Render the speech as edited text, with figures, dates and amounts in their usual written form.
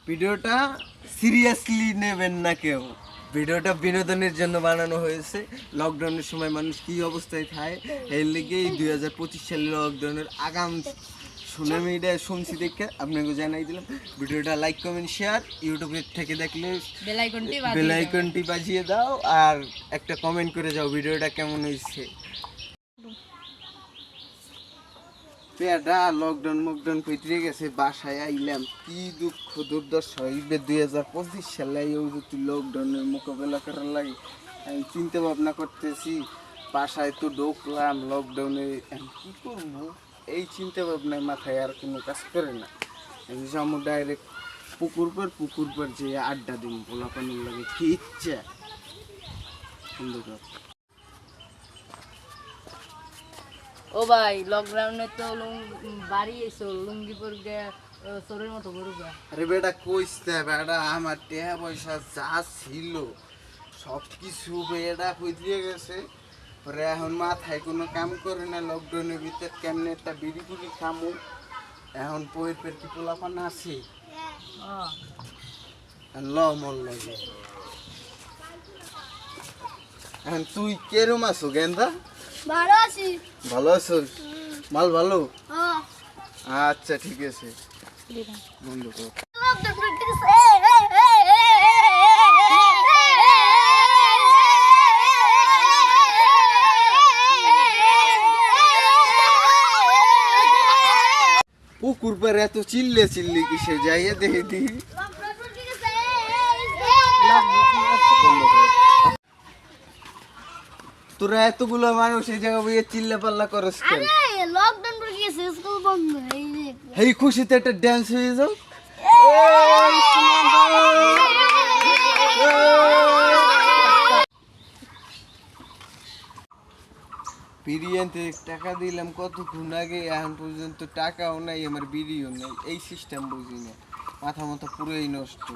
ভিডিওটা সিরিয়াসলি নেবেন না কেউ। ভিডিওটা বিনোদনের জন্য বানানো হয়েছে। লকডাউনের সময় মানুষ কি অবস্থায় থাকে এর লেগে 2025 সালের লকডাউনের আগাম সুনামিটা শুনছি দেখে আপনাকে জানাই দিলাম। ভিডিওটা লাইক কমেন্ট শেয়ার, ইউটিউবের থেকে দেখলে বেল আইকনটি বাজিয়ে দাও আর একটা কমেন্ট করে যাও ভিডিওটা কেমন হয়েছে। পেয়াটা লকডাউন কইতে গেছে, বাসায় আইলাম, কি দুঃখ দুর্দশা হইবে 2025 সালে লকডাউনের মোকাবেলা করার লাগে। আমি চিন্তা ভাবনা করতেছি, বাসায় তো ঢুকলাম লকডাউনে, কি করবো এই চিন্তা ভাবনায় মাথায় আর কোনো কাজ করে না। আমি যাবো ডাইরেক্ট পুকুর পর যে আড্ডা দিন পোলাপানির লাগে, কি ইচ্ছা সুন্দর। ও ভাই লকডাউনে তো বাড়ি এসো লুঙ্গি পরে চোরের মতো করবে। আরে বেটা কইতে বেটা, আমার টাকা পয়সা যা ছিল সব কিছু বেটা কই দিয়ে গেছে। পরে এখন মাথায় কোনো কাম করে না, লকডাউনের ভিতর কেমনে একটা বিড়ি পুড়ি খামু। এখন পয়ের পেট কি পোলাপান আছে ল মন লাগে। এখন তুই কেরম আছো গেন্দা? ভালো আছি। ভালো আছো? মাল ভালো? আচ্ছা ঠিক আছে বন্ধ করো। পুকুর পর এত চিল্লি কিসে যাইয়ে দেখে দি। তোরা এতগুলো মানুষ এই জায়গা বইয়ে চিল্লা পাল্লা করস কেন? লকডাউন পড়ে গেছে, স্কুল বন্ধ। এই খুশিতে একটা ড্যান্স হয়ে যাও। বিরিয়ানিতে টাকা দিলাম কতক্ষণ আগে, এখন পর্যন্ত টাকাও নাই, আমার বিরিও নাই। এই সিস্টেম বুঝি না, মাথা পুরোই নষ্ট।